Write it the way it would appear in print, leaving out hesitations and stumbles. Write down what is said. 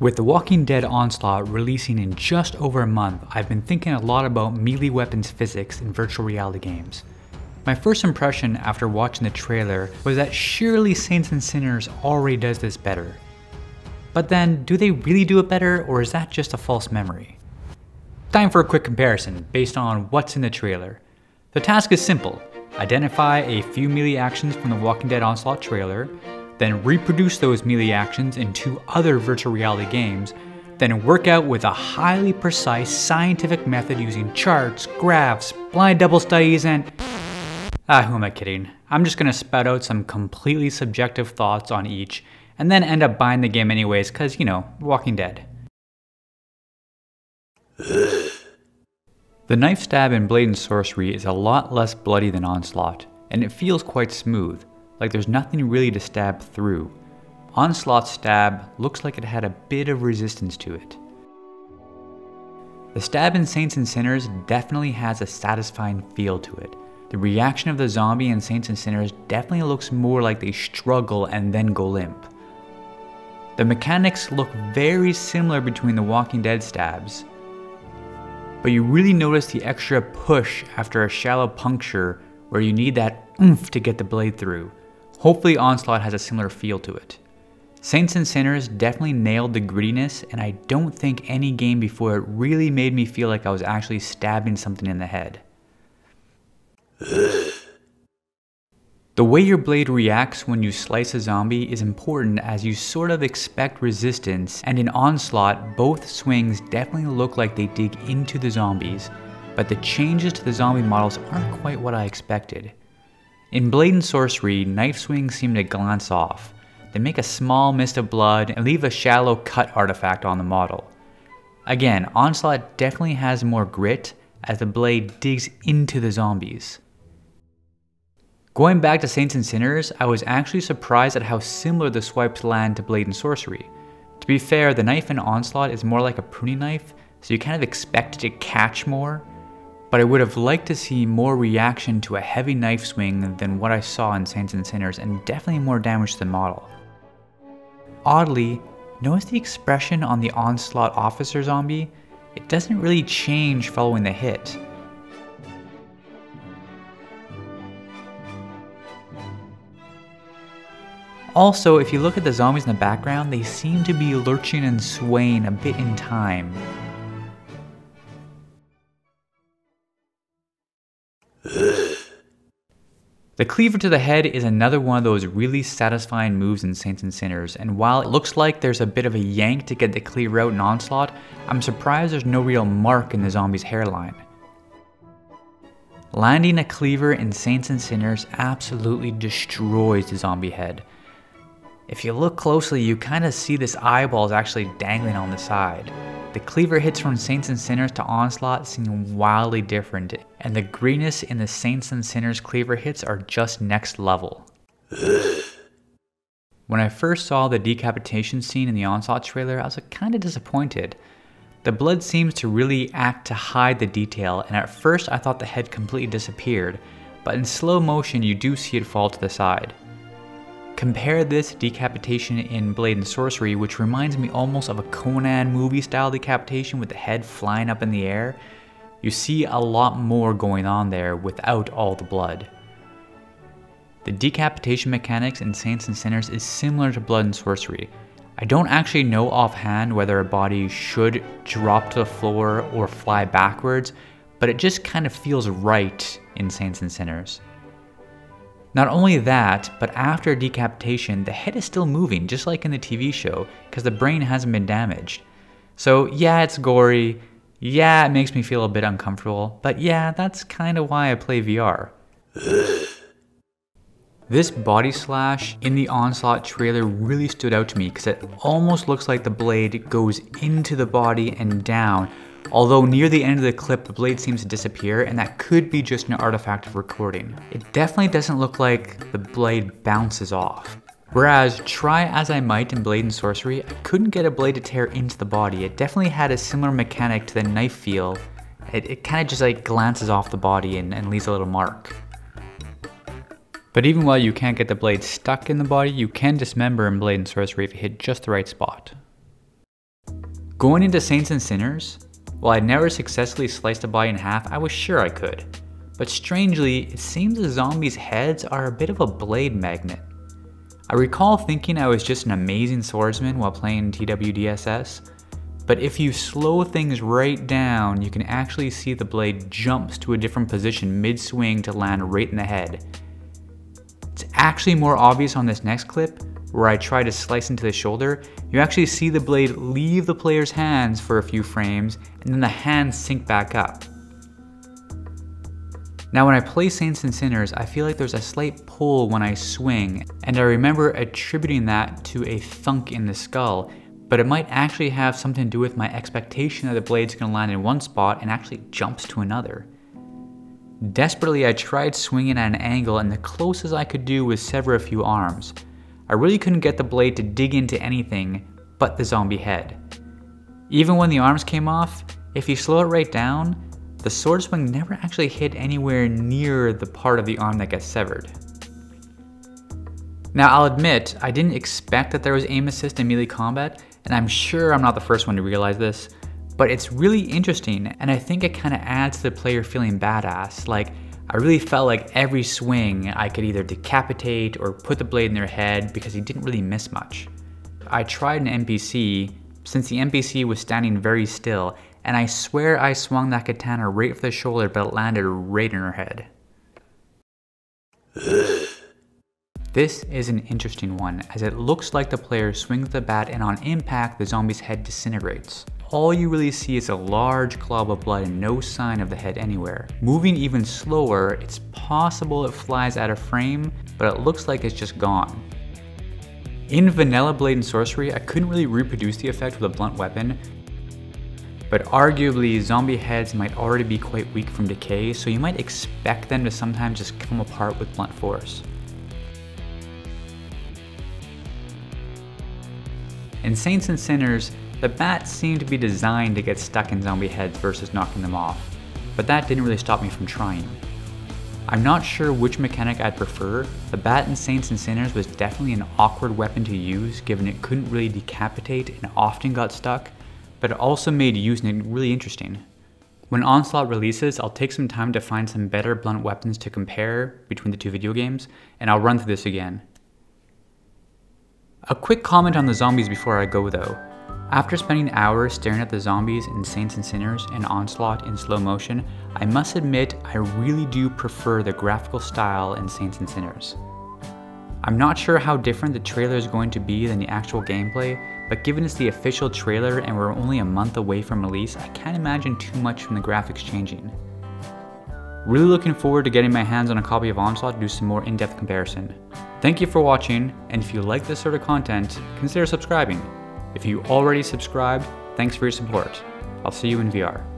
With The Walking Dead Onslaught releasing in just over a month, I've been thinking a lot about melee weapons physics in virtual reality games. My first impression after watching the trailer was that surely Saints and Sinners already does this better. But then, do they really do it better, or is that just a false memory? Time for a quick comparison based on what's in the trailer. The task is simple: identify a few melee actions from the Walking Dead Onslaught trailer, then reproduce those melee actions in 2 other virtual reality games, then work out with a highly precise scientific method using charts, graphs, blind double studies, and... who am I kidding? I'm just gonna spout out some completely subjective thoughts on each, and then end up buying the game anyways, cause, you know, Walking Dead. The knife stab in Blade and Sorcery is a lot less bloody than Onslaught, and it feels quite smooth, like there's nothing really to stab through. Onslaught's stab looks like it had a bit of resistance to it. The stab in Saints and Sinners definitely has a satisfying feel to it. The reaction of the zombie in Saints and Sinners definitely looks more like they struggle and then go limp. The mechanics look very similar between the Walking Dead stabs, but you really notice the extra push after a shallow puncture where you need that oomph to get the blade through. Hopefully Onslaught has a similar feel to it. Saints and Sinners definitely nailed the grittiness, and I don't think any game before it really made me feel like I was actually stabbing something in the head. The way your blade reacts when you slice a zombie is important, as you sort of expect resistance, and in Onslaught both swings definitely look like they dig into the zombies, but the changes to the zombie models aren't quite what I expected. In Blade and Sorcery, knife swings seem to glance off. They make a small mist of blood and leave a shallow cut artifact on the model. Again, Onslaught definitely has more grit as the blade digs into the zombies. Going back to Saints and Sinners, I was actually surprised at how similar the swipes land to Blade and Sorcery. To be fair, the knife in Onslaught is more like a pruning knife, so you kind of expect it to catch more, but I would have liked to see more reaction to a heavy knife swing than what I saw in Saints and Sinners, and definitely more damage to the model. Oddly, notice the expression on the Onslaught officer zombie? It doesn't really change following the hit. Also, if you look at the zombies in the background, they seem to be lurching and swaying a bit in time. The cleaver to the head is another one of those really satisfying moves in Saints and Sinners, and while it looks like there's a bit of a yank to get the cleaver out in Onslaught, I'm surprised there's no real mark in the zombie's hairline. Landing a cleaver in Saints and Sinners absolutely destroys the zombie head. If you look closely, you kind of see this eyeball is actually dangling on the side. The cleaver hits from Saints and Sinners to Onslaught seem wildly different, and the greenness in the Saints and Sinners cleaver hits are just next level. When I first saw the decapitation scene in the Onslaught trailer, I was kind of disappointed. The blood seems to really act to hide the detail, and at first I thought the head completely disappeared, but in slow motion you do see it fall to the side. Compare this decapitation in Blade and Sorcery, which reminds me almost of a Conan movie style decapitation with the head flying up in the air. You see a lot more going on there without all the blood. The decapitation mechanics in Saints and Sinners is similar to Blood and Sorcery. I don't actually know offhand whether a body should drop to the floor or fly backwards, but it just kind of feels right in Saints and Sinners. Not only that, but after decapitation, the head is still moving, just like in the TV show, because the brain hasn't been damaged. So yeah, it's gory, yeah, it makes me feel a bit uncomfortable, but yeah, that's kind of why I play VR. This body slash in the Onslaught trailer really stood out to me because it almost looks like the blade goes into the body and down, although near the end of the clip the blade seems to disappear, and that could be just an artifact of recording. It definitely doesn't look like the blade bounces off. Whereas, try as I might in Blade and Sorcery, I couldn't get a blade to tear into the body. It definitely had a similar mechanic to the knife feel. It kind of just like glances off the body and leaves a little mark. But even while you can't get the blade stuck in the body, you can dismember in Blade and Sorcery if you hit just the right spot. Going into Saints and Sinners, while I'd never successfully sliced a body in half, I was sure I could. But strangely, it seems the zombies' heads are a bit of a blade magnet. I recall thinking I was just an amazing swordsman while playing TWDSS, but if you slow things right down, you can actually see the blade jumps to a different position mid-swing to land right in the head. It's actually more obvious on this next clip, where I try to slice into the shoulder. You actually see the blade leave the player's hands for a few frames, and then the hands sync back up. Now when I play Saints and Sinners, I feel like there's a slight pull when I swing, and I remember attributing that to a thunk in the skull, but it might actually have something to do with my expectation that the blade's gonna land in one spot and actually jumps to another. Desperately, I tried swinging at an angle, and the closest I could do was sever a few arms. I really couldn't get the blade to dig into anything but the zombie head. Even when the arms came off, if you slow it right down, the sword swing never actually hit anywhere near the part of the arm that gets severed. Now I'll admit, I didn't expect that there was aim assist in melee combat, and I'm sure I'm not the first one to realize this, but it's really interesting, and I think it kind of adds to the player feeling badass. Like, I really felt like every swing I could either decapitate or put the blade in their head because he didn't really miss much. I tried an NPC, since the NPC was standing very still, and I swear I swung that katana right for the shoulder, but it landed right in her head. This is an interesting one, as it looks like the player swings the bat and on impact the zombie's head disintegrates. All you really see is a large glob of blood and no sign of the head anywhere. Moving even slower, it's possible it flies out of frame, but it looks like it's just gone. In Vanilla Blade and Sorcery, I couldn't really reproduce the effect with a blunt weapon, but arguably zombie heads might already be quite weak from decay, so you might expect them to sometimes just come apart with blunt force. In Saints and Sinners, the bats seemed to be designed to get stuck in zombie heads versus knocking them off, but that didn't really stop me from trying. I'm not sure which mechanic I'd prefer. The bat in Saints and Sinners was definitely an awkward weapon to use, given it couldn't really decapitate and often got stuck, but it also made using it really interesting. When Onslaught releases, I'll take some time to find some better blunt weapons to compare between the two video games, and I'll run through this again. A quick comment on the zombies before I go though. After spending hours staring at the zombies in Saints and Sinners and Onslaught in slow motion, I must admit I really do prefer the graphical style in Saints and Sinners. I'm not sure how different the trailer is going to be than the actual gameplay, but given it's the official trailer and we're only a month away from release, I can't imagine too much from the graphics changing. Really looking forward to getting my hands on a copy of Onslaught to do some more in-depth comparison. Thank you for watching, and if you like this sort of content, consider subscribing. If you already subscribed, thanks for your support. I'll see you in VR.